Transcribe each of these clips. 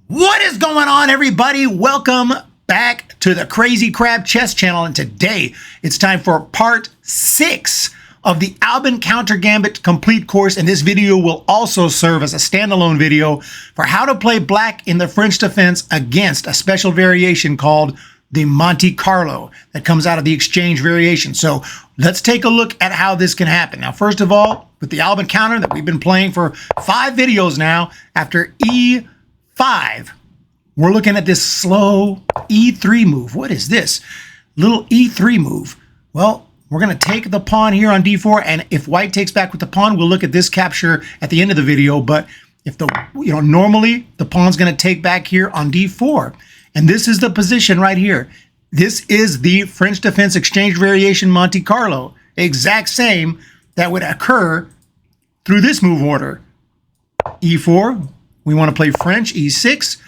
What is going on, everybody? Welcome back to the Crazy Crab Chess Channel, and today it's time for part 6 of the Albin-Counter Gambit complete course, and this video will also serve as a standalone video for how to play black in the French defense against a special variation called the Monte Carlo that comes out of the exchange variation. So let's take a look at how this can happen. Now, first of all, with the Albin-Counter that we've been playing for 5 videos now, after E5, we're looking at this slow E3 move. What is this? Little E3 move. Well, we're going to take the pawn here on D4, and if white takes back with the pawn, we'll look at this capture at the end of the video. But if normally the pawn's going to take back here on D4, and this is the position right here. This is the French defense exchange variation Monte Carlo, exact same that would occur through this move order. E4, we want to play French. E6,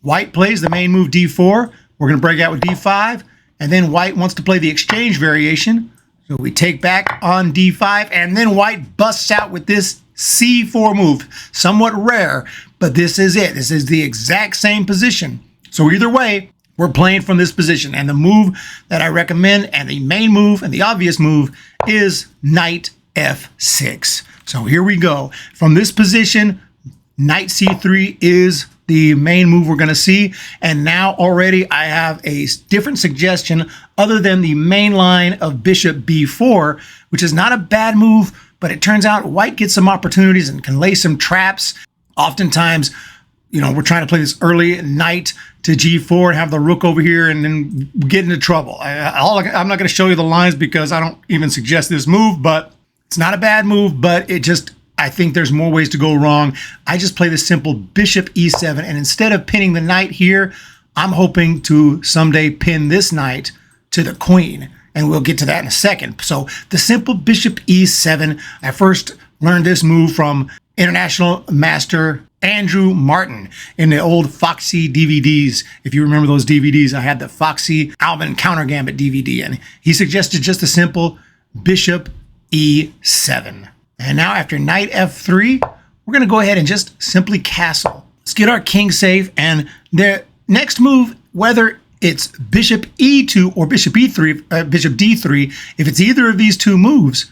white plays the main move D4. We're going to break out with D5, and then white wants to play the exchange variation. So we take back on D5, and then white busts out with this C4 move. Somewhat rare, but this is it. This is the exact same position. So either way, we're playing from this position. And the move that I recommend, and the main move, and the obvious move, is Knight F6. So here we go. From this position, Knight C3 is the main move we're going to see. And now already I have a different suggestion other than the main line of Bishop B4, which is not a bad move, but it turns out white gets some opportunities and can lay some traps. Oftentimes, we're trying to play this early knight to G4 and have the rook over here and then get into trouble. I'm not going to show you the lines because I don't even suggest this move, but it's not a bad move, but I think there's more ways to go wrong. I just play the simple Bishop E7, and instead of pinning the knight here, I'm hoping to someday pin this knight to the queen, and we'll get to that in a second. So the simple Bishop E7, I first learned this move from international master Andrew Martin in the old Foxy DVDs. If you remember those DVDs, I had the Foxy Albin-Counter Gambit DVD, and he suggested just a simple Bishop E7. And now after Knight F3, we're going to go ahead and just simply castle. Let's get our king safe, and the next move, whether it's Bishop E2 or Bishop E3, Bishop D3, if it's either of these two moves,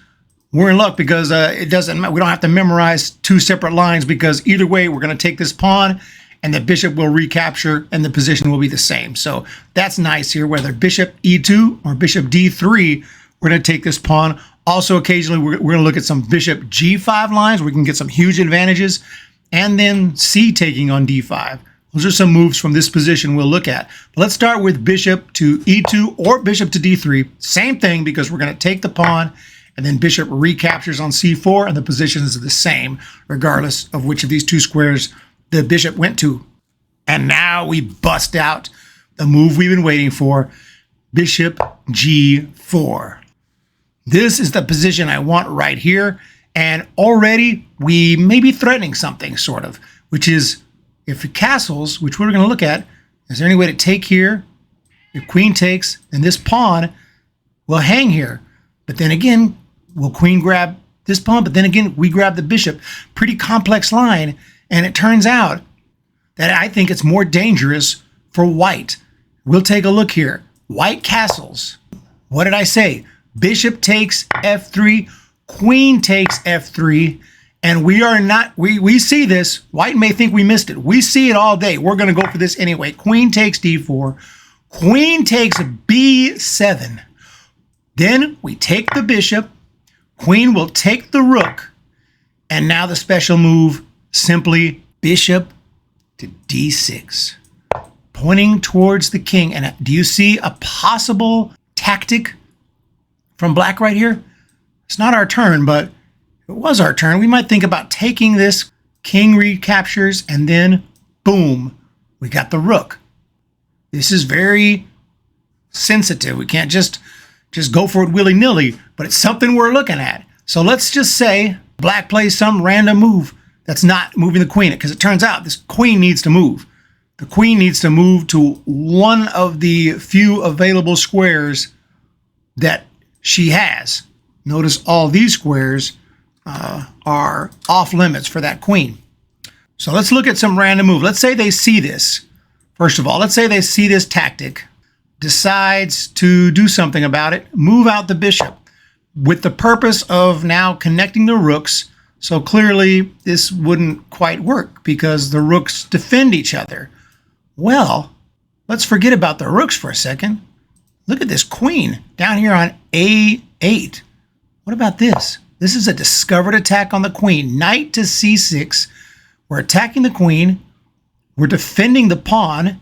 we're in luck because we don't have to memorize 2 separate lines, because either way, we're going to take this pawn and the bishop will recapture and the position will be the same. So that's nice here, whether Bishop E2 or Bishop D3, we're going to take this pawn. Also, occasionally, we're going to look at some Bishop G5 lines where we can get some huge advantages, and then C taking on D5. Those are some moves from this position we'll look at. But let's start with Bishop to E2 or Bishop to D3. Same thing, because we're going to take the pawn, and then Bishop recaptures on C4, and the positions are the same, regardless of which of these 2 squares the Bishop went to. And now we bust out the move we've been waiting for, Bishop G4. This is the position I want right here, and already we may be threatening something, sort of, which is if it castles, which we're going to look at, is there any way to take here? If queen takes, then this pawn will hang here. But then again, will queen grab this pawn? But then again, we grab the bishop. Pretty complex line, and it turns out that I think it's more dangerous for white. We'll take a look here. White castles. What did I say? Bishop takes F3, queen takes F3, and we see this. White may think we missed it. We see it all day. We're going to go for this anyway. Queen takes D4, queen takes B7. Then we take the bishop, queen will take the rook, and now the special move, simply Bishop to D6, pointing towards the king. And do you see a possible tactic from black right here? It's not our turn, but if it was our turn, we might think about taking this, king recaptures, and then boom, we got the rook. This is very sensitive. We can't just go for it willy-nilly, but it's something we're looking at. So let's just say black plays some random move that's not moving the queen, because it turns out this queen needs to move. The queen needs to move to one of the few available squares that she has. Notice all these squares are off limits for that queen. So let's look at some random move. Let's say they see this. First of all, let's say they see this tactic, decides to do something about it, move out the bishop with the purpose of now connecting the rooks. So clearly this wouldn't quite work because the rooks defend each other. Well, let's forget about the rooks for a second. Look at this queen down here on A8. What about this? This is a discovered attack on the queen. Knight to C6. We're attacking the queen. We're defending the pawn.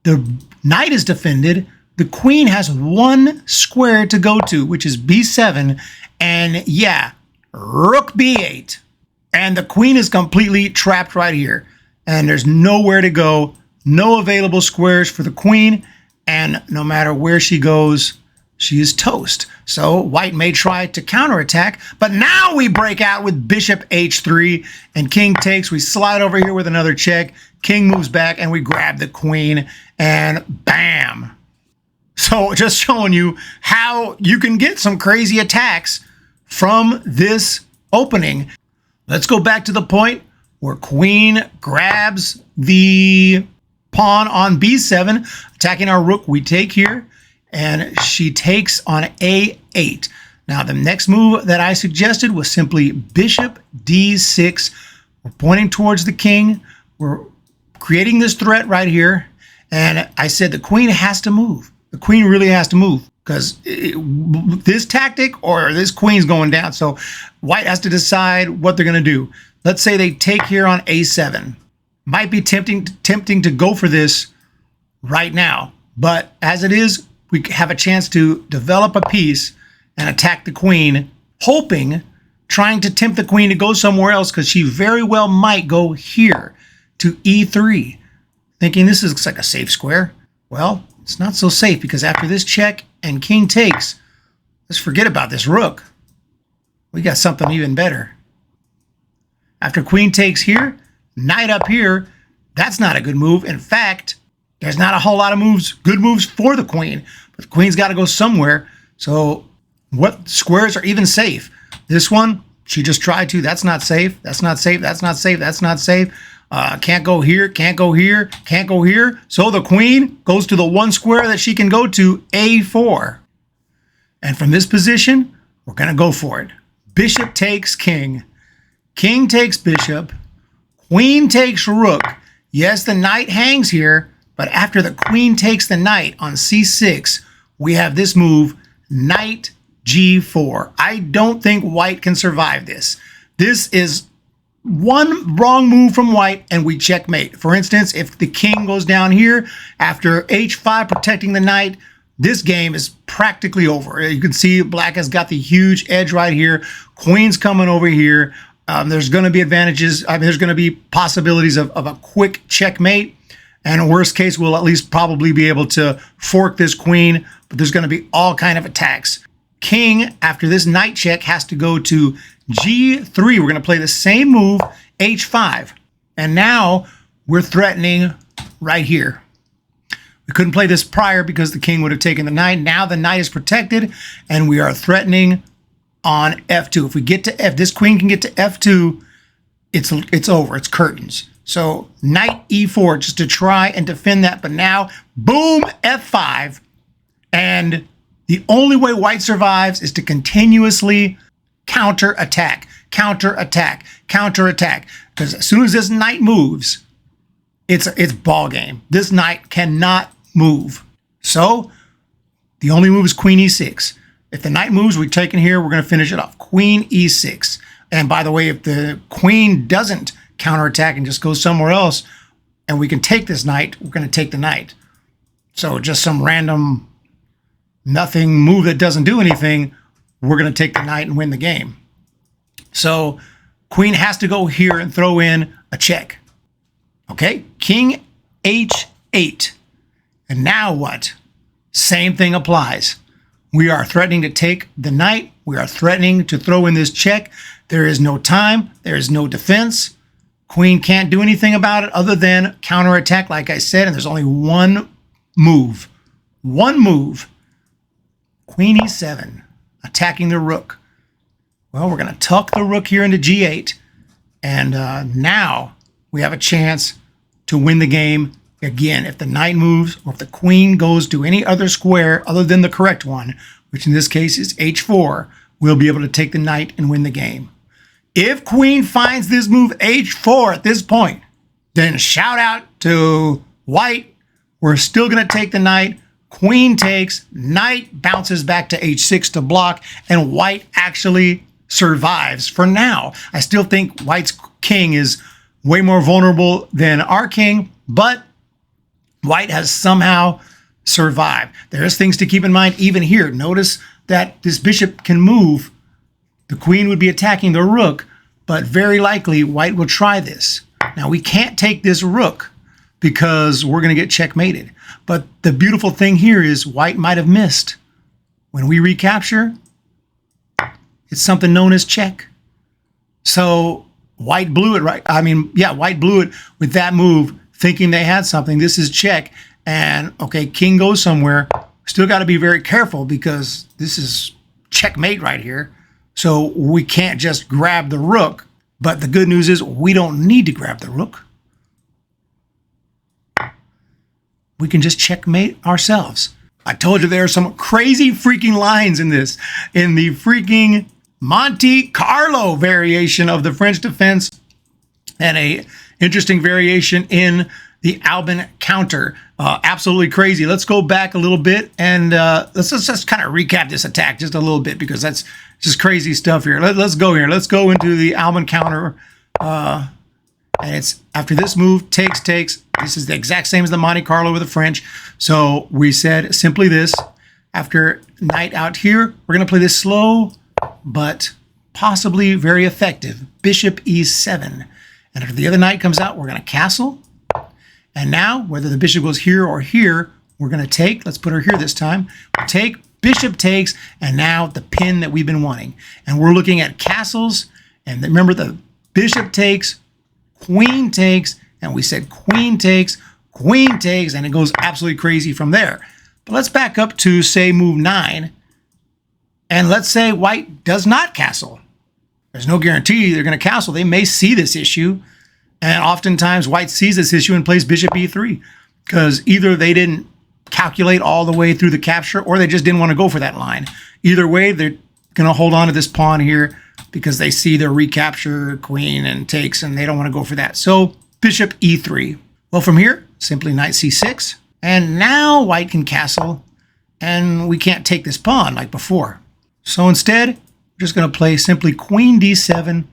The knight is defended. The queen has one square to go to, which is B7. And yeah, rook B8. And the queen is completely trapped right here. And there's nowhere to go. No available squares for the queen. And no matter where she goes, she is toast. So white may try to counterattack, but now we break out with bishop H3 and king takes. We slide over here with another check. King moves back and we grab the queen and bam. So just showing you how you can get some crazy attacks from this opening. Let's go back to the point where queen grabs the pawn on B7, attacking our rook. We take here, and she takes on A8. Now, the next move that I suggested was simply bishop D6. We're pointing towards the king. We're creating this threat right here. And I said the queen has to move. The queen really has to move because this tactic or this queen's going down. So white has to decide what they're going to do. Let's say they take here on A7. Might be tempting to go for this right now. But as it is, we have a chance to develop a piece and attack the queen, trying to tempt the queen to go somewhere else because she very well might go here to E3, thinking this looks like a safe square. Well, it's not so safe because after this check and king takes, let's forget about this rook. We got something even better. After queen takes here, knight up here, that's not a good move. In fact, there's not a whole lot of good moves for the queen, but the queen's got to go somewhere. So what squares are even safe? This one, she just tried to. That's not safe. That's not safe. That's not safe. That's not safe. Can't go here. Can't go here. Can't go here. So the queen goes to the one square that she can go to, A4. And from this position, we're going to go for it. Bishop takes king. King takes bishop. Queen takes rook. Yes, the knight hangs here, but after the queen takes the knight on C6, we have this move, knight G4. I don't think white can survive this. This is one wrong move from white and we checkmate. For instance, if the king goes down here after H5 protecting the knight, this game is practically over. You can see black has got the huge edge right here. Queen's coming over here. There's going to be advantages. I mean, there's going to be possibilities of a quick checkmate. And in worst case, we'll at least probably be able to fork this queen. But there's going to be all kind of attacks. King, after this knight check, has to go to G3. We're going to play the same move, H5. And now we're threatening right here. We couldn't play this prior because the king would have taken the knight. Now the knight is protected, and we are threatening on F2. If we get to F, this queen can get to F2, it's over. It's curtains. So knight E4 just to try and defend that. But now, boom, F5. And the only way white survives is to continuously counterattack, counterattack, counterattack. Because as soon as this knight moves, it's ball game. This knight cannot move. So the only move is queen E6. If the knight moves, we're taking here, we're going to finish it off. Queen E6. And by the way, if the queen doesn't counterattack and just goes somewhere else, and we can take this knight, we're going to take the knight. So just some random nothing move that doesn't do anything, we're going to take the knight and win the game. So queen has to go here and throw in a check. Okay, king H8. And now what? Same thing applies. We are threatening to take the knight. We are threatening to throw in this check. There is no time. There is no defense. Queen can't do anything about it other than counterattack, like I said, and there's only one move. One move. Queen E7, attacking the rook. Well, we're going to tuck the rook here into G8. And now we have a chance to win the game. Again, if the knight moves or if the queen goes to any other square other than the correct one, which in this case is h4, we'll be able to take the knight and win the game. If queen finds this move h4 at this point, then shout out to white. We're still going to take the knight. Queen takes, knight bounces back to h6 to block, and white actually survives for now. I still think white's king is way more vulnerable than our king, but white has somehow survived. There's things to keep in mind even here. Notice that this bishop can move. The queen would be attacking the rook, but very likely white will try this. Now we can't take this rook because we're going to get checkmated. But the beautiful thing here is white might have missed. When we recapture, it's something known as check. So white blew it, right? White blew it with that move, thinking they had something. This is check. And okay, king goes somewhere. Still got to be very careful because this is checkmate right here. So we can't just grab the rook. But the good news is we don't need to grab the rook. We can just checkmate ourselves. I told you there are some crazy freaking lines in this. In the freaking Monte Carlo variation of the French defense, and a interesting variation in the Albin-Counter. Absolutely crazy. Let's go back a little bit and let's just kind of recap this attack just a little bit because that's just crazy stuff here. Let's go here. Let's go into the Albin-Counter. And it's after this move, takes. This is the exact same as the Monte Carlo with the French. So we said simply this. After knight out here, we're going to play this slow, but possibly very effective. Bishop e7. And after the other knight comes out, we're going to castle. And now, whether the bishop goes here or here, we're going to take. Let's put her here this time. We'll take, bishop takes, and now the pin that we've been wanting. And we're looking at castles. And remember, the bishop takes, queen takes, and we said queen takes, and it goes absolutely crazy from there. But let's back up to, say, move 9. And let's say white does not castle. There's no guarantee they're going to castle. They may see this issue. And oftentimes white sees this issue and plays bishop e3 because either they didn't calculate all the way through the capture or they just didn't want to go for that line. Either way, they're going to hold on to this pawn here because they see their recapture queen and takes and they don't want to go for that. So bishop e3. Well, from here, simply knight c6. And now white can castle and we can't take this pawn like before. So instead, we're just going to play simply queen d7,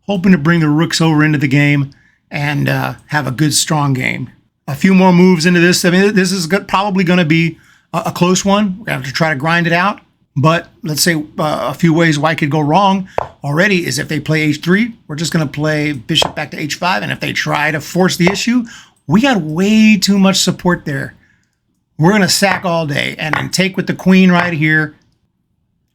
hoping to bring the rooks over into the game and have a good, strong game. A few more moves into this. I mean, this is probably going to be a close one. We're going to have to try to grind it out. But let's say a few ways white could go wrong already is if they play h3, we're just going to play bishop back to h5. And if they try to force the issue, we got way too much support there. We're going to sack all day and then take with the queen right here.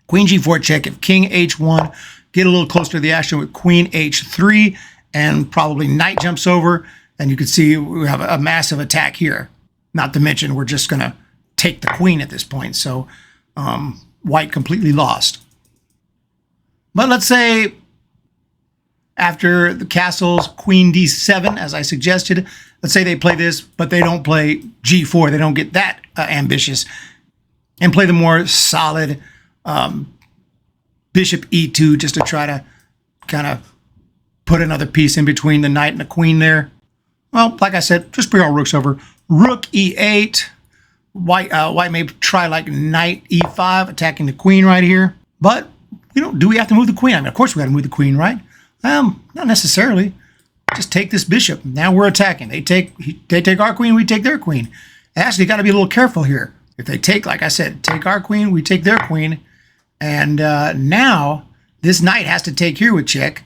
Queen g4 check. If king h1, get a little closer to the action with queen h3 and probably knight jumps over. And you can see we have a massive attack here. Not to mention we're just going to take the queen at this point. So white completely lost. But let's say after the castles, queen d7, as I suggested, let's say they play this, but they don't play g4. They don't get that ambitious and play the more solid bishop e2 just to try to kind of put another piece in between the knight and the queen there. Well, like I said, just bring our rooks over. Rook e8. White may try like knight e5, attacking the queen right here. But, do we have to move the queen? I mean, of course we got to move the queen, right? Not necessarily. Just take this bishop. Now we're attacking. They take our queen, we take their queen. Actually, got to be a little careful here. If they take, like I said, take our queen, we take their queen. And now this knight has to take here with check.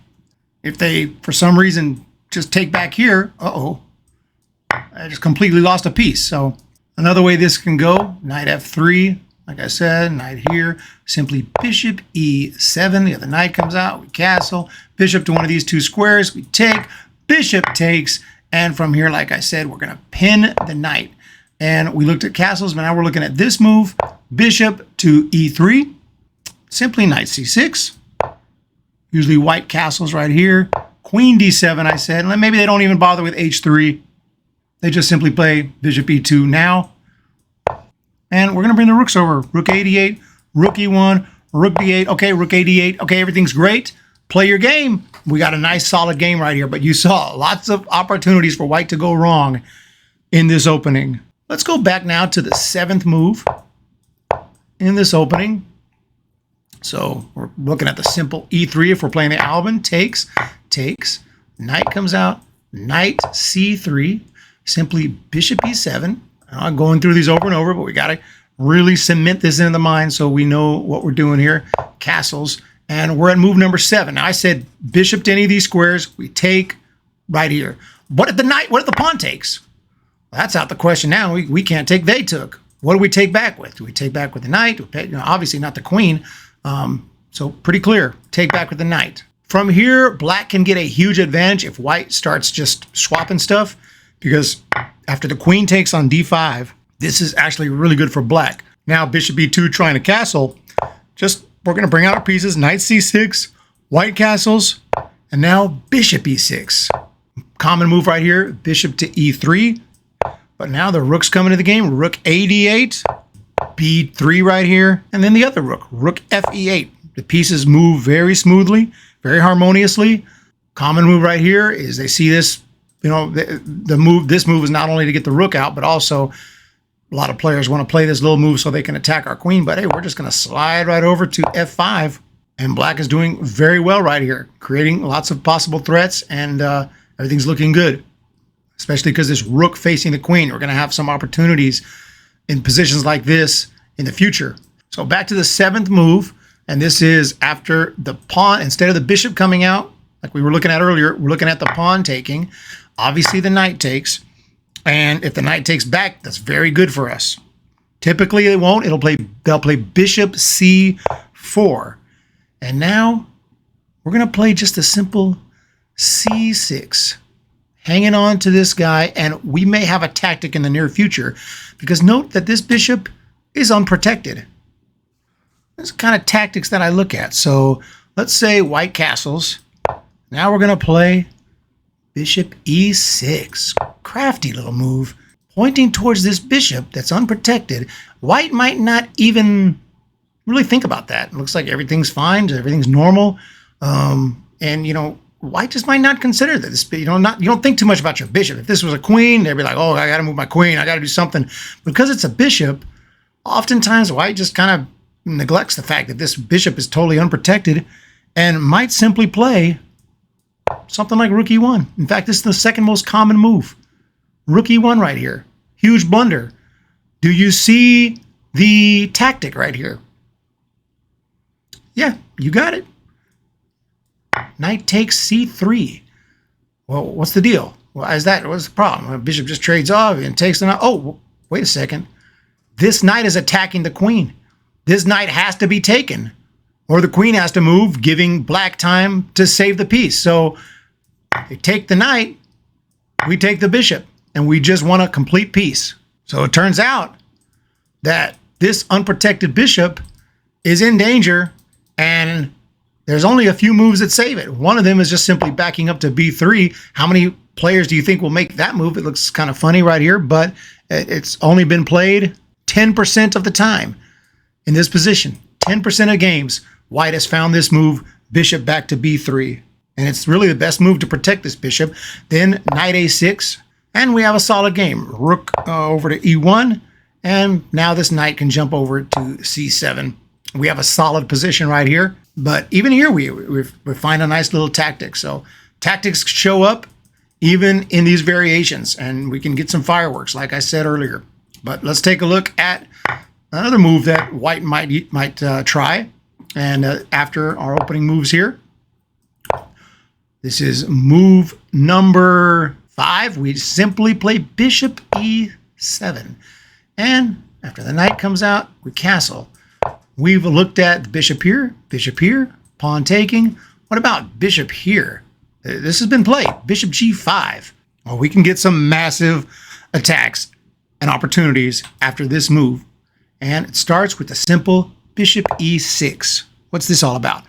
If they, for some reason, just take back here, I just completely lost a piece. So another way this can go, knight f3, like I said, knight here, simply bishop e7. The other knight comes out, we castle. Bishop to one of these two squares, we take. Bishop takes. And from here, like I said, we're going to pin the knight. And we looked at castles, but now we're looking at this move. Bishop to e3. Simply knight c6. Usually white castles right here. queen d7, I said. And maybe they don't even bother with h3. They just simply play bishop e2 now. And we're going to bring the rooks over. Rook a8, rook e1, rook d8. Okay, rook a8. Okay, everything's great. Play your game. We got a nice solid game right here, but you saw lots of opportunities for white to go wrong in this opening. Let's go back now to the 7th move in this opening. So we're looking at the simple e3 if we're playing the Albin. Takes, knight comes out, knight c3, simply bishop e7. I'm going through these over and over, but we got to really cement this into the mind so we know what we're doing here. Castles, and we're at move number 7. Now I said bishop to any of these squares, we take right here. What if the knight, what if the pawn takes? Well, that's out the question now. We can't take, they took. What do we take back with? Do we take back with the knight? Obviously not the queen. So pretty clear, take back with the knight. From here, black can get a huge advantage if white starts just swapping stuff, because after the queen takes on d5, this is actually really good for black. Now bishop e2 trying to castle, we're going to bring out our pieces, knight c6, white castles, and now bishop e6. Common move right here, bishop to e3. But now the rook's coming to the game, rook a d8, b3 right here, and then the other rook, rook fe8. The pieces move very smoothly, very harmoniously. Common move right here is they see this, this move is not only to get the rook out, but also a lot of players want to play this little move so they can attack our queen. But hey, we're just going to slide right over to f5, and black is doing very well right here, creating lots of possible threats, and everything's looking good, especially because this rook facing the queen. We're going to have some opportunities in positions like this in the future. So back to the 7th move, and this is after the pawn, instead of the bishop coming out, like we were looking at earlier, we're looking at the pawn taking. Obviously the knight takes, and if the knight takes back, that's very good for us. Typically they won't, they'll play bishop c4. And now we're going to play just a simple c6. Hanging on to this guy, and we may have a tactic in the near future, because note that this bishop is unprotected. There's kind of tactics that I look at. So let's say white castles. Now we're going to play bishop e6. Crafty little move, pointing towards this bishop that's unprotected. White might not even really think about that. It looks like everything's fine, everything's normal, and white just might not consider this. You don't think too much about your bishop. If this was a queen, they'd be like, oh, I got to move my queen. I got to do something. Because it's a bishop, oftentimes white just kind of neglects the fact that this bishop is totally unprotected and might simply play something like rook e1. In fact, this is the second most common move. Rook e1 right here. Huge blunder. Do you see the tactic right here? Yeah, you got it. Knight takes c3. Well, what's the deal? Why is that? What's the problem? Bishop just trades off and takes the knight. Oh, wait a second. This knight is attacking the queen. This knight has to be taken, or the queen has to move, giving black time to save the piece. So they take the knight, we take the bishop, and we just want a complete piece. So it turns out that this unprotected bishop is in danger, and there's only a few moves that save it. One of them is just simply backing up to b3. How many players do you think will make that move? It looks kind of funny right here, but it's only been played 10% of the time in this position. 10% of games, white has found this move, bishop back to b3. And it's really the best move to protect this bishop. Then knight a6, and we have a solid game. Rook over to e1, and now this knight can jump over to c7. We have a solid position right here. But even here, we find a nice little tactic. So tactics show up even in these variations, and we can get some fireworks, like I said earlier. But let's take a look at another move that white might try. And after our opening moves here, this is move number 5. We simply play bishop e7. And after the knight comes out, we castle. We've looked at the bishop here, pawn taking. What about bishop here? This has been played, bishop g5. Well, we can get some massive attacks and opportunities after this move. And it starts with a simple bishop e6. What's this all about?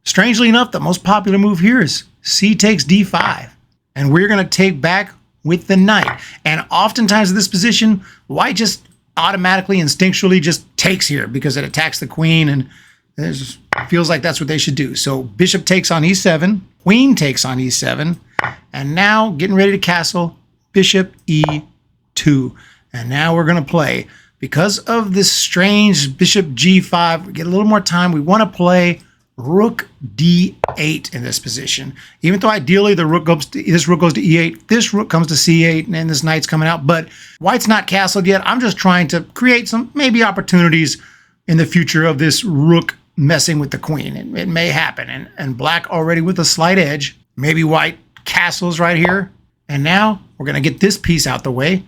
Strangely enough, the most popular move here is c takes d5. And we're going to take back with the knight. And oftentimes in this position, white just automatically, instinctually just takes here because it attacks the queen, and it just feels like that's what they should do. So bishop takes on e7, queen takes on e7, and now getting ready to castle, bishop e2. And now we're going to play. Because of this strange bishop g5, we get a little more time. We want to play rook d8 in this position. Even though ideally the rook goes to, this rook goes to e8, this rook comes to c8, and this knight's coming out. But white's not castled yet. I'm just trying to create some maybe opportunities in the future of this rook messing with the queen. It may happen. And black already with a slight edge. Maybe white castles right here. And now we're going to get this piece out the way.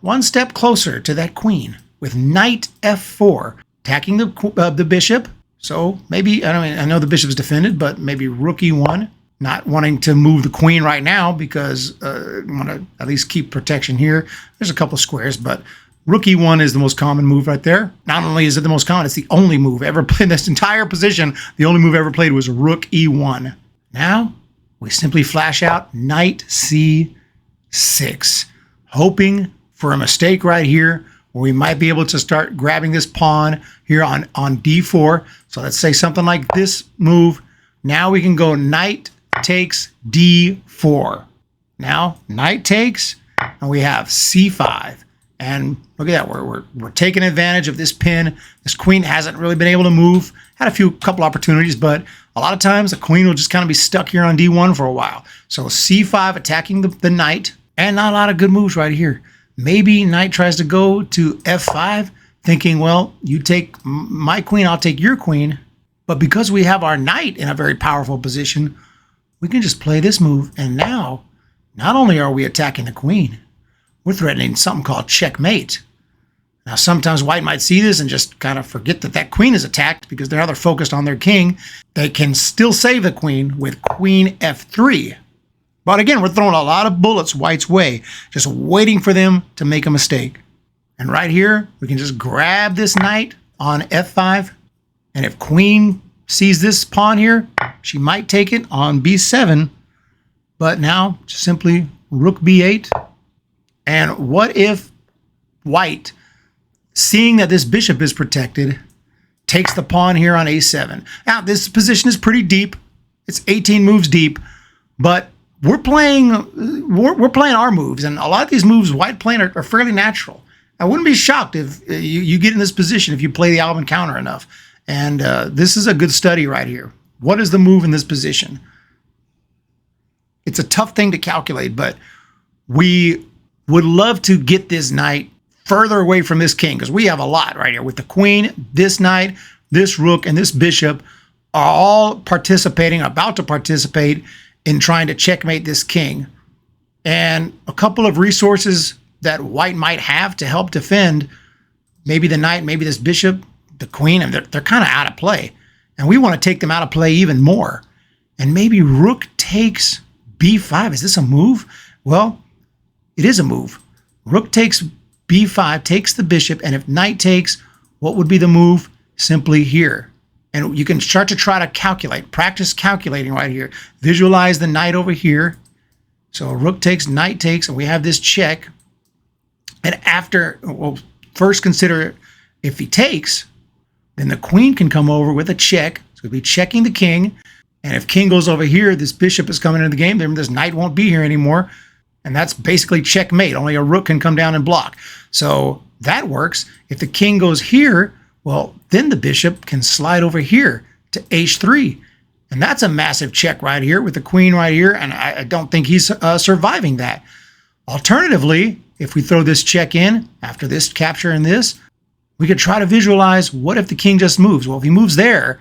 One step closer to that queen with knight f4, attacking the bishop. So maybe, I know the bishop's defended, but maybe rook e1, not wanting to move the queen right now because I want to at least keep protection here. There's a couple squares, but rook e1 is the most common move right there. Not only is it the most common, it's the only move ever played in this entire position. The only move ever played was rook e1. Now we simply flash out knight c6, hoping for a mistake right here, where we might be able to start grabbing this pawn here on d4. So let's say something like this move. Now we can go knight takes d4. Now knight takes, and we have c5. And look at that, we're taking advantage of this pin. This queen hasn't really been able to move. Had a couple opportunities, but a lot of times the queen will just kind of be stuck here on d1 for a while. So c5 attacking the knight, and not a lot of good moves right here. Maybe knight tries to go to f5, thinking, well, you take my queen, I'll take your queen. But because we have our knight in a very powerful position, we can just play this move. And now, not only are we attacking the queen, we're threatening something called checkmate. Now, sometimes white might see this and just kind of forget that that queen is attacked because they're focused on their king. They can still save the queen with queen f3. But again, we're throwing a lot of bullets white's way, just waiting for them to make a mistake. And right here, we can just grab this knight on f5. And if queen sees this pawn here, she might take it on b7. But now, just simply rook b8. And what if white, seeing that this bishop is protected, takes the pawn here on a7? Now, this position is pretty deep. It's 18 moves deep, but we're playing our moves, and a lot of these moves white playing are fairly natural. I wouldn't be shocked if you get in this position if you play the Albin-Counter enough. And this is a good study right here. What is the move in this position? It's a tough thing to calculate, but we would love to get this knight further away from this king because we have a lot right here with the queen, this knight, this rook, and this bishop are all participating, about to participate in trying to checkmate this king. And a couple of resources that white might have to help defend, maybe the knight, maybe this bishop, the queen, and they're kind of out of play. And we want to take them out of play even more. And maybe rook takes b5. Is this a move? Well, it is a move. Rook takes b5, takes the bishop, and if knight takes, what would be the move? Simply here. And you can start to try to calculate, practice calculating right here. Visualize the knight over here. So rook takes, knight takes, and we have this check. And after, well, first consider if he takes, then the queen can come over with a check. So we'll be checking the king. And if king goes over here, this bishop is coming into the game. Then this knight won't be here anymore. And that's basically checkmate. Only a rook can come down and block. So that works. If the king goes here, well, then the bishop can slide over here to h3. And that's a massive check right here with the queen right here. And I don't think he's surviving that. Alternatively, if we throw this check in after this capture and this, we could try to visualize what if the king just moves. Well, if he moves there,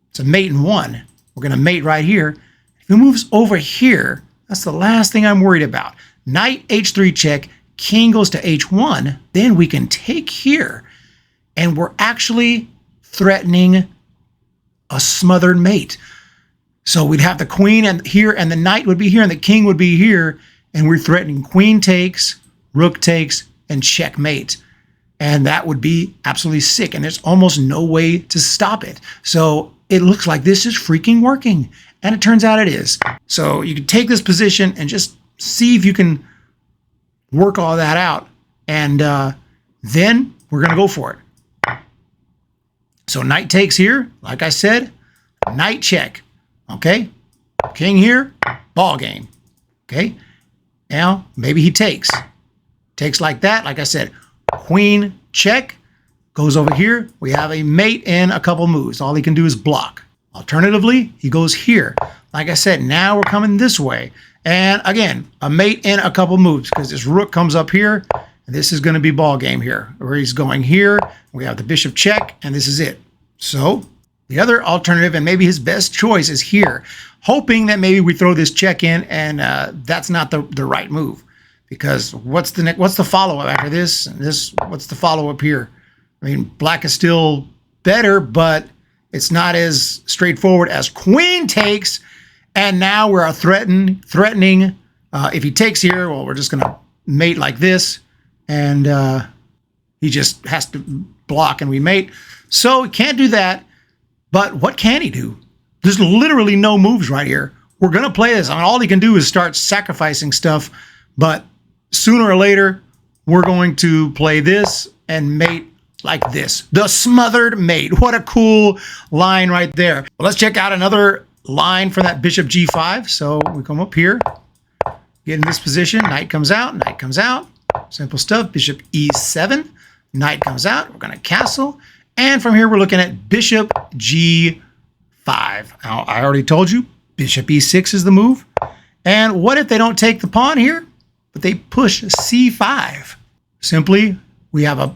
it's a mate in one. We're going to mate right here. If he moves over here, that's the last thing I'm worried about. Knight h3 check, king goes to h1, then we can take here. And we're actually threatening a smothered mate. So we'd have the queen and here, and the knight would be here, and the king would be here, and we're threatening queen takes, rook takes, and checkmate. And that would be absolutely sick, and there's almost no way to stop it. So it looks like this is freaking working. And it turns out it is. So you can take this position and just see if you can work all that out. And then we're going to go for it. So knight takes here. Like I said, knight check. Okay. King here, ball game. Okay. Now, maybe he takes. Takes like that. Like I said, queen check. Goes over here. We have a mate and a couple moves. All he can do is block. Alternatively, he goes here. Like I said, now we're coming this way. And again, a mate and a couple moves because this rook comes up here. And this is going to be ball game here. Where he's going here. We have the bishop check, and this is it. So the other alternative, and maybe his best choice, is here. Hoping that maybe we throw this check in, and that's not the right move. Because what's the follow-up after this? And this, what's the follow-up here? I mean, black is still better, but it's not as straightforward as queen takes. And now we're threatening. If he takes here, well, we're just going to mate like this. And he just has to block and we mate. So he can't do that. But what can he do? There's literally no moves right here. We're going to play this. I mean, all he can do is start sacrificing stuff. But sooner or later, we're going to play this and mate like this. The smothered mate. What a cool line right there. Well, let's check out another line for that bishop g5. So we come up here, get in this position. Knight comes out. Knight comes out. Simple stuff. Bishop e7. Knight comes out. We're going to castle. And from here, we're looking at bishop g5. Now, I already told you, bishop e6 is the move. And what if they don't take the pawn here, but they push c5? Simply, we have a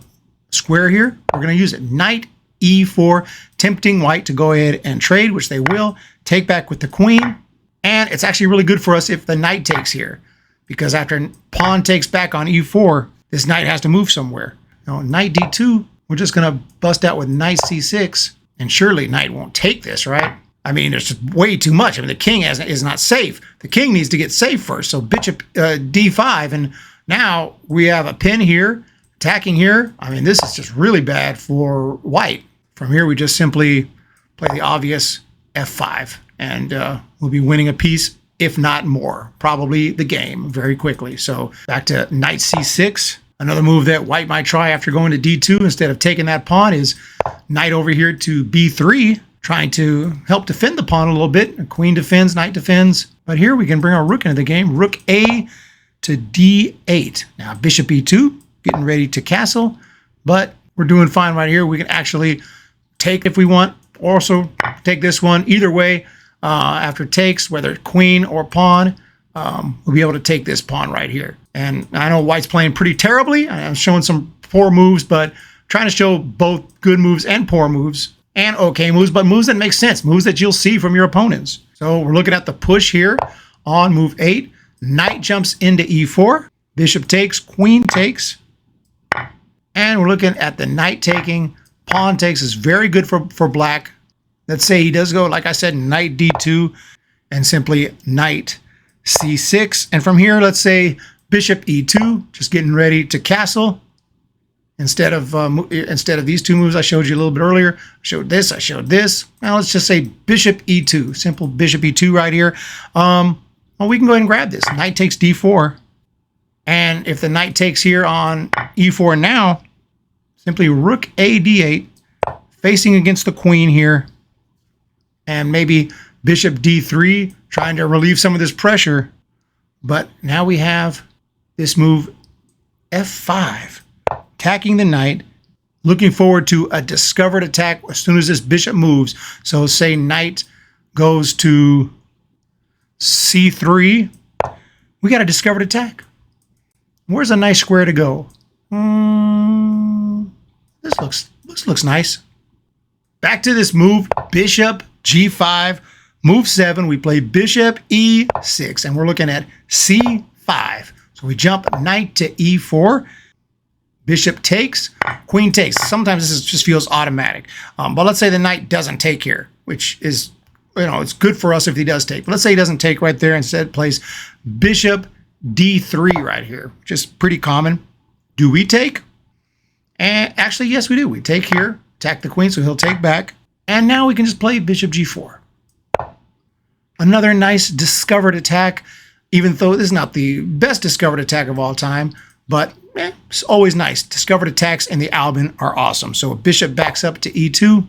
square here. We're going to use it. Knight e4, tempting white to go ahead and trade, which they will. Take back with the queen. And it's actually really good for us if the knight takes here. Because after pawn takes back on e4, this knight has to move somewhere. Now, knight d2, we're just going to bust out with knight c6. And surely knight won't take this, right? I mean, there's just way too much. I mean, the king is not safe. The king needs to get safe first. So bishop d5. And now we have a pin here. Attacking here, I mean, this is just really bad for white. From here, we just simply play the obvious f5, and we'll be winning a piece, if not more, probably the game very quickly. So back to knight c6. Another move that white might try after going to d2 instead of taking that pawn is knight over here to b3, trying to help defend the pawn a little bit. Queen defends, knight defends. But here we can bring our rook into the game. Rook a to d8. Now bishop e2. Getting ready to castle, but we're doing fine right here. We can actually take if we want, also take this one. Either way, after takes, whether queen or pawn, we'll be able to take this pawn right here. And I know white's playing pretty terribly. I'm showing some poor moves, but trying to show both good moves and poor moves and okay moves, but moves that make sense, moves that you'll see from your opponents. So we're looking at the push here on move 8. Knight jumps into e4. Bishop takes, queen takes. And we're looking at the knight taking. Pawn takes is very good for black. Let's say he does go, like I said, knight d2 and simply knight c6. And from here, let's say bishop e2, just getting ready to castle. Instead of these two moves I showed you a little bit earlier, I showed this. Now let's just say bishop e2, simple bishop e2 right here. Well, we can go ahead and grab this. Knight takes d4. And if the knight takes here on e4 now, simply rook a d8, facing against the queen here, and maybe bishop d3, trying to relieve some of this pressure. But now we have this move f5, attacking the knight, looking forward to a discovered attack as soon as this bishop moves. So say knight goes to c3, we got a discovered attack. Where's a nice square to go? This looks nice. Back to this move, bishop g5, move 7. We play bishop e6, and we're looking at c5. So we jump knight to e4. Bishop takes, queen takes. Sometimes this just feels automatic. But let's say the knight doesn't take here, which is, it's good for us if he does take. But let's say he doesn't take right there. Instead, plays bishop d3 right here, which is pretty common. Do we take? And actually, yes, we do. We take here, attack the queen, so he'll take back. And now we can just play bishop g4. Another nice discovered attack, even though this is not the best discovered attack of all time, but it's always nice. Discovered attacks in the Albin are awesome. So bishop backs up to e2,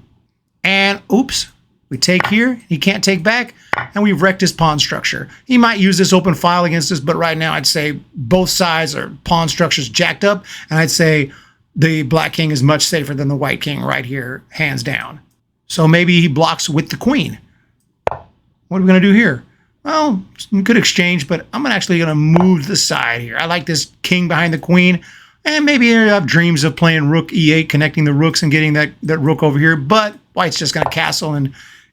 and oops, we take here. He can't take back, and we've wrecked his pawn structure. He might use this open file against us, but right now I'd say both sides are pawn structures jacked up, and I'd say the black king is much safer than the white king right here, hands down. So maybe he blocks with the queen. What are we going to do here? Well, we could exchange, but I'm actually going to move to the side here. I like this king behind the queen, and maybe I have dreams of playing rook e8, connecting the rooks and getting that rook over here, but white's just going to castle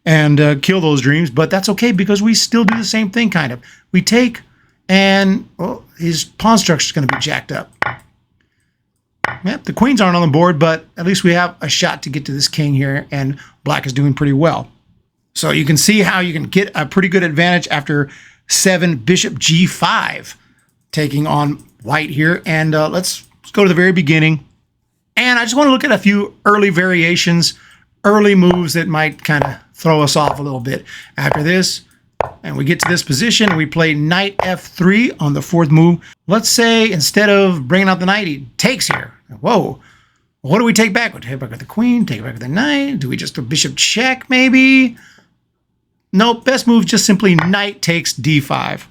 and kill those dreams, but that's okay because we still do the same thing, kind of. We take, and well, his pawn structure is going to be jacked up. Yep, the queens aren't on the board, but at least we have a shot to get to this king here, and black is doing pretty well. So you can see how you can get a pretty good advantage after 7 bishop g5, taking on white here. And let's go to the very beginning. And I just want to look at a few early variations, early moves that might kind of throw us off a little bit. After this, and we get to this position, we play knight f3 on the 4th move. Let's say instead of bringing out the knight, he takes here. Whoa. What do we take back? We take back with the queen, take it back with the knight. Do we just do bishop check maybe? Nope, best move just simply knight takes d5.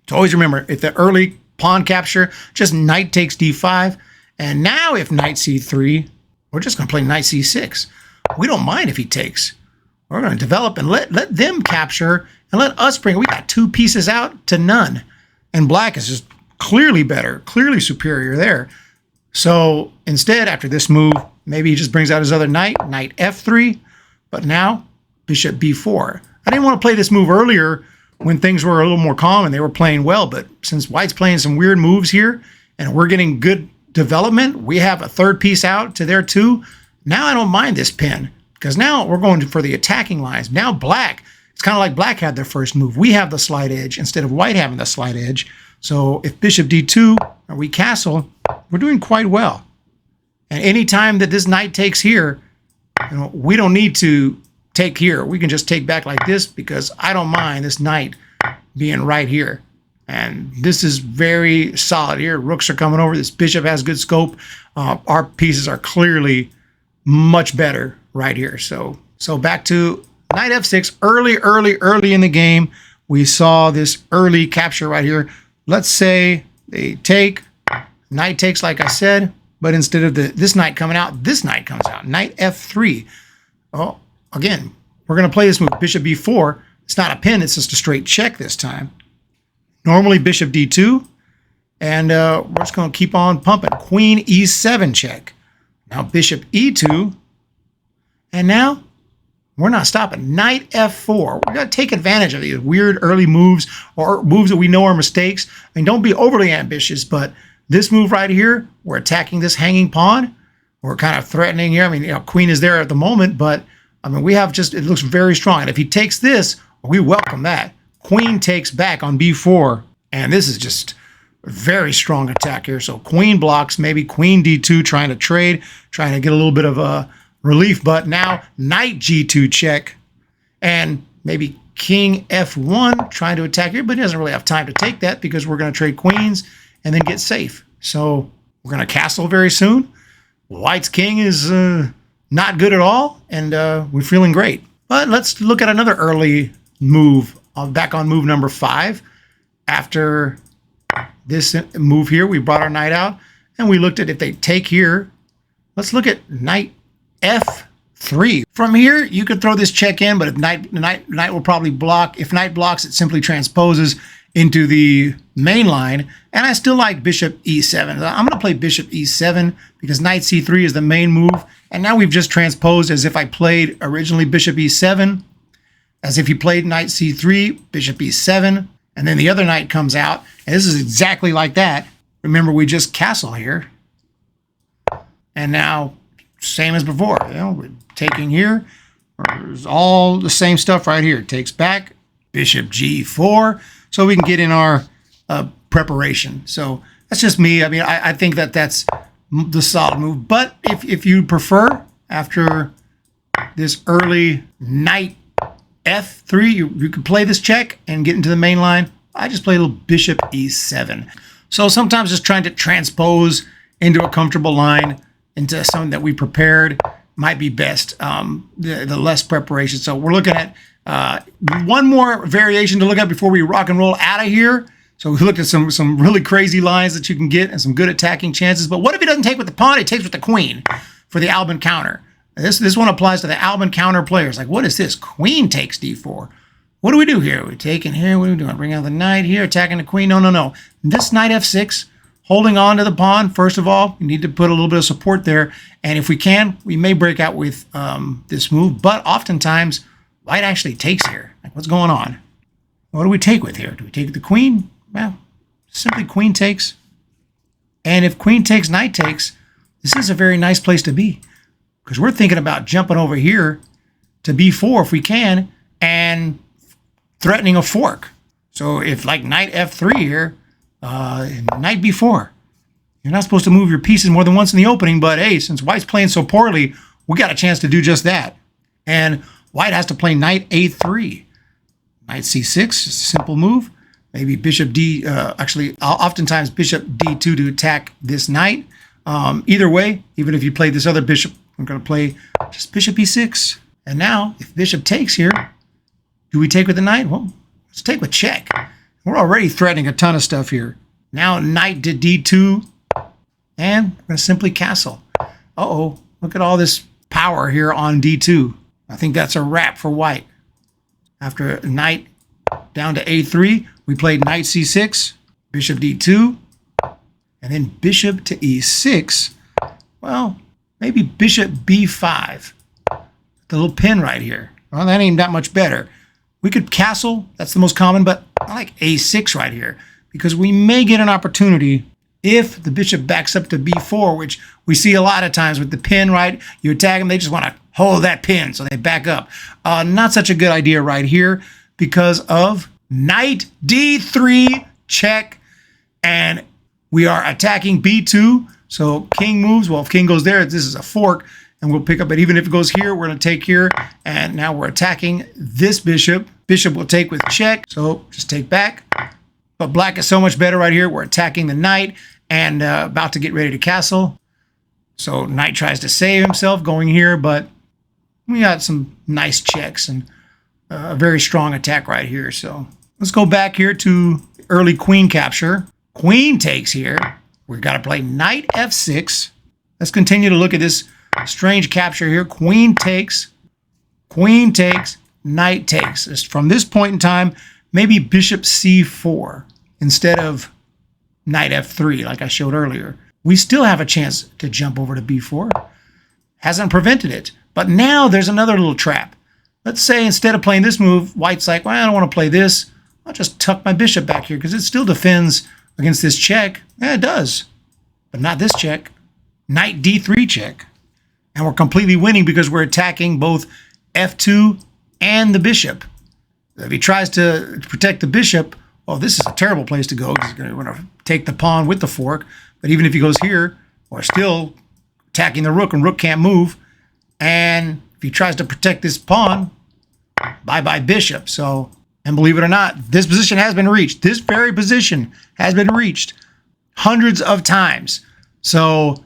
So always remember, if the early pawn capture, just knight takes d5. And now if knight c3, we're just going to play knight c6. We don't mind if he takes. We're going to develop and let them capture and let us bring. We got 2 pieces out to none. And black is just clearly better, clearly superior there. So instead, after this move, maybe he just brings out his other knight, knight f3. But now, bishop b4. I didn't want to play this move earlier when things were a little more calm and they were playing well, but since white's playing some weird moves here and we're getting good development, we have a 3rd piece out to their 2. Now I don't mind this pin because now we're going for the attacking lines. Now black, it's kind of like black had their first move. We have the slight edge instead of white having the slight edge. So if bishop d2 or we castle, we're doing quite well. And any time that this knight takes here, we don't need to take here. We can just take back like this because I don't mind this knight being right here. And this is very solid here. Rooks are coming over. This bishop has good scope. Our pieces are clearly much better right here. So back to knight f6. Early in the game, we saw this early capture right here. Let's say they take. Knight takes, like I said, but instead of this knight coming out, this knight comes out. Knight f3. Oh, again, we're going to play this move, bishop b4. It's not a pin, it's just a straight check this time. Normally bishop d2, and we're just going to keep on pumping. Queen e7 check. Now bishop e2, and now we're not stopping. Knight f4. We're going to take advantage of these weird early moves or moves that we know are mistakes. I mean, don't be overly ambitious, but this move right here, we're attacking this hanging pawn. We're kind of threatening here. I mean, queen is there at the moment, but I mean, we have just, it looks very strong. And if he takes this, we welcome that. Queen takes back on b4, and this is just a very strong attack here. So queen blocks, maybe queen d2 trying to trade, trying to get a little bit of a relief, but now knight g2 check, and maybe king f1 trying to attack here, but he doesn't really have time to take that because we're going to trade queens and then get safe. So we're going to castle very soon. White's king is not good at all, and we're feeling great. But let's look at another early move, back on move number 5. After this move here, we brought our knight out, and we looked at if they take here. Let's look at knight f3. From here, you could throw this check in, but if knight will probably block. If knight blocks, it simply transposes into the main line, and I still like bishop e7. I'm going to play bishop e7 because knight c3 is the main move, and now we've just transposed as if I played originally bishop e7, as if you played knight c3, bishop e7, and then the other knight comes out, and this is exactly like that. Remember, we just castle here, and now same as before. We're taking here. There's all the same stuff right here. Takes back, bishop g4, so we can get in our preparation. So that's just me. I mean, I think that that's the solid move. But if you prefer, after this early knight f3. You could play this check and get into the main line. I just play a little bishop e7. So sometimes just trying to transpose into a comfortable line, into something that we prepared, might be best, the less preparation. So we're looking at one more variation to look at before we rock and roll out of here. So we looked at some really crazy lines that you can get and some good attacking chances. But what if he doesn't take with the pawn? He takes with the queen for the Albin-Counter. This one applies to the Albin-Counter players. Like, what is this? Queen takes d4. What do we do here? We're taking here. What are we doing? Bring out the knight here, attacking the queen. No. This knight f6, holding on to the pawn. First of all, we need to put a little bit of support there. And if we can, we may break out with this move. But oftentimes, white actually takes here. Like, what's going on? What do we take with here? Do we take the queen? Well, simply queen takes. And if queen takes, knight takes, this is a very nice place to be. Because we're thinking about jumping over here to b4 if we can, and threatening a fork. So if like knight f3 here, knight b4, you're not supposed to move your pieces more than once in the opening, but hey, since white's playing so poorly, we got a chance to do just that. And white has to play knight a3. Knight c6, just a simple move. Maybe bishop d, oftentimes bishop d2 to attack this knight. Either way, even if you play this other bishop, I'm going to play just bishop e6. And now, if bishop takes here, do we take with the knight? Well, let's take with check. We're already threatening a ton of stuff here. Now, knight to d2, and we're going to simply castle. Uh-oh, look at all this power here on d2. I think that's a wrap for white. After knight down to a3, we played knight c6, bishop d2, and then bishop to e6. Well, maybe bishop b5. The little pin right here. Well, that ain't that much better. We could castle. That's the most common, but I like a6 right here because we may get an opportunity if the bishop backs up to b4, which we see a lot of times with the pin, right? You attack them, they just want to hold that pin, so they back up. Not such a good idea right here because of knight d3 check, and we are attacking b2. So king moves. Well, if king goes there, this is a fork, and we'll pick up it. Even if it goes here, we're going to take here, and now we're attacking this bishop. Bishop will take with check, so just take back. But black is so much better right here. We're attacking the knight and about to get ready to castle. So knight tries to save himself going here, but we got some nice checks and a very strong attack right here. So let's go back here to early queen capture. Queen takes here. We've got to play knight f6. Let's continue to look at this strange capture here. Queen takes, knight takes. Just from this point in time, maybe bishop c4 instead of knight f3 like I showed earlier. We still have a chance to jump over to b4. Hasn't prevented it. But now there's another little trap. Let's say instead of playing this move, white's like, well, I don't want to play this. I'll just tuck my bishop back here because it still defends against this check. Yeah, it does. But not this check. Knight d3 check. And we're completely winning because we're attacking both f2 and the bishop. If he tries to protect the bishop, well, this is a terrible place to go. He's going to take the pawn with the fork. But even if he goes here, we're still attacking the rook, and rook can't move. And if he tries to protect this pawn, bye-bye bishop. So, and believe it or not, this position has been reached. This very position has been reached hundreds of times. So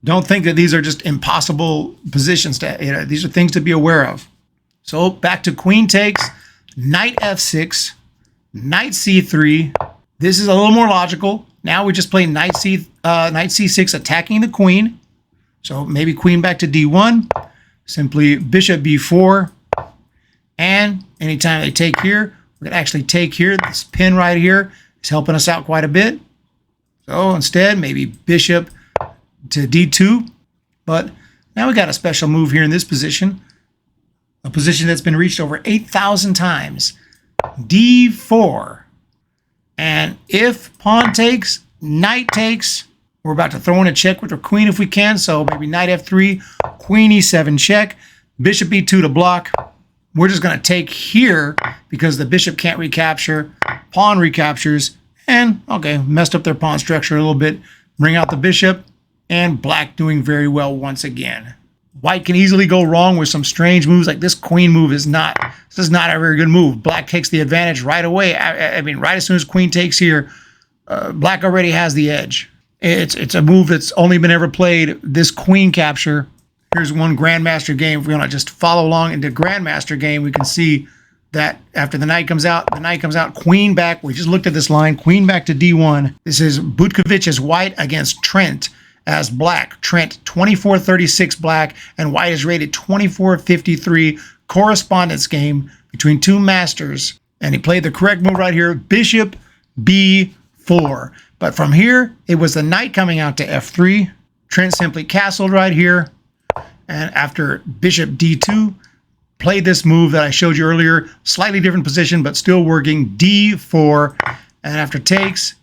don't think that these are just impossible positions. These are things to be aware of. So back to queen takes, knight f6, knight c3. This is a little more logical. Now we just play knight c6 attacking the queen. So maybe queen back to d1, simply bishop b4, and anytime they take here, we can actually take here. This pin right here is helping us out quite a bit. So instead, maybe bishop to d2, but now we got a special move here in this position, a position that's been reached over 8,000 times, d4. And if pawn takes, knight takes, we're about to throw in a check with our queen if we can. So maybe knight f3, queen e7 check, bishop e2 to block. We're just going to take here because the bishop can't recapture. Pawn recaptures. And, okay, messed up their pawn structure a little bit. Bring out the bishop. And black doing very well once again. White can easily go wrong with some strange moves. Like this queen move is not, this is not a very good move. Black takes the advantage right away. I mean, right as soon as queen takes here, Black already has the edge. It's a move that's only been ever played. This queen capture. Here's one Grandmaster game. If we want to just follow along into Grandmaster game, we can see that after the knight comes out, queen back. We just looked at this line, queen back to D1. This is Butkovich as White against Trent as Black. Trent 24-36 Black, and White is rated 24-53. Correspondence game between two masters, and he played the correct move right here, Bishop B4. But from here, it was the knight coming out to F3. Trent simply castled right here, and after Bishop D2, played this move that I showed you earlier, slightly different position, but still working, D4, and after takes,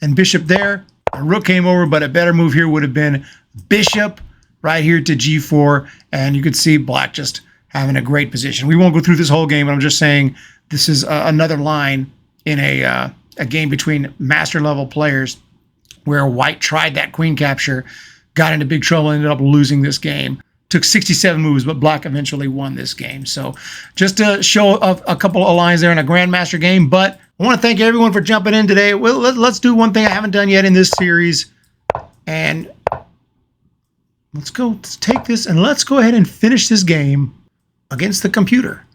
and Bishop there, a rook came over, but a better move here would have been Bishop right here to G4, and you could see Black just having a great position. We won't go through this whole game, but I'm just saying this is another line in a game between master level players where White tried that queen capture, got into big trouble, ended up losing this game. Took 67 moves, but Black eventually won this game. So just to show a couple of lines there in a Grandmaster game. But I want to thank everyone for jumping in today. Well, let's do one thing I haven't done yet in this series. And let's take this and let's go ahead and finish this game against the computer.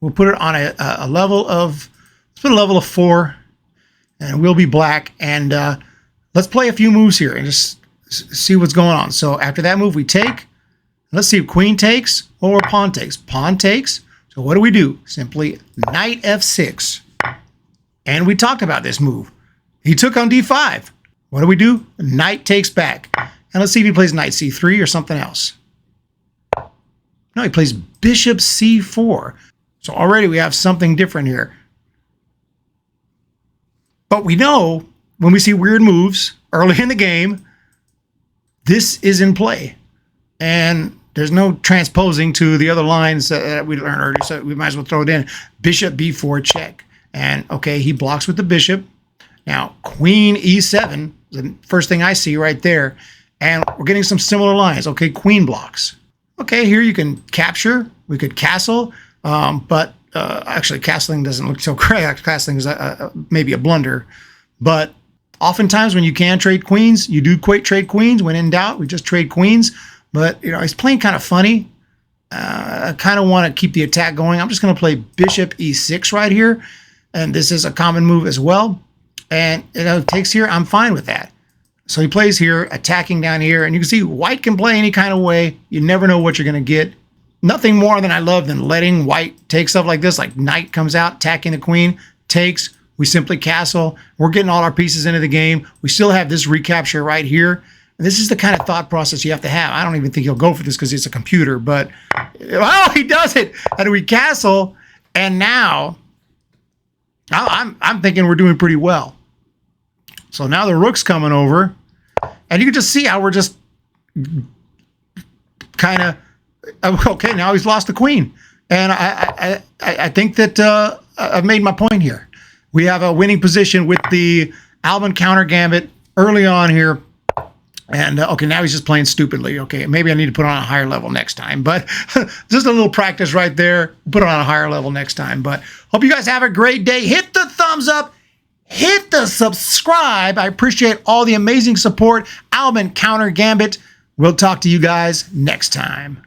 We'll put it on a level of, let's put a level of 4. And we'll be Black. And let's play a few moves here and just see what's going on. So after that move, we take. Let's see if queen takes or pawn takes. Pawn takes. So what do? Simply knight F6. And we talked about this move. He took on D5. What do? Knight takes back. And let's see if he plays knight C3 or something else. No, he plays bishop C4. So already we have something different here. But we know when we see weird moves early in the game, this is in play. And there's no transposing to the other lines that we learned earlier, so we might as well throw it in. Bishop B4 check. And, okay, he blocks with the bishop. Now, queen E7, the first thing I see right there. And we're getting some similar lines. Okay, queen blocks. Okay, here you can capture. We could castle. But actually, castling doesn't look so great. Castling is maybe a blunder. But oftentimes when you can trade queens, you do trade queens. When in doubt, we just trade queens. But, you know, he's playing kind of funny. I kind of want to keep the attack going. I'm just going to play bishop E6 right here. And this is a common move as well. And, you know, takes here. I'm fine with that. So he plays here, attacking down here. And you can see White can play any kind of way. You never know what you're going to get. Nothing more than I love than letting White take stuff like this. Like knight comes out, attacking the queen, takes. We simply castle. We're getting all our pieces into the game. We still have this recapture right here. This is the kind of thought process you have to have. I don't even think he'll go for this because it's a computer, but oh, he does it. And we castle, and now I'm thinking we're doing pretty well. So now the rook's coming over, and you can just see how we're just kind of okay. Now he's lost the queen, and I think that I've made my point here. We have a winning position with the Albin-Counter Gambit early on here. And, okay, now he's just playing stupidly. Okay, maybe I need to put it on a higher level next time. But just a little practice right there. Put it on a higher level next time. But hope you guys have a great day. Hit the thumbs up. Hit the subscribe. I appreciate all the amazing support. Albin-Counter Gambit. We'll talk to you guys next time.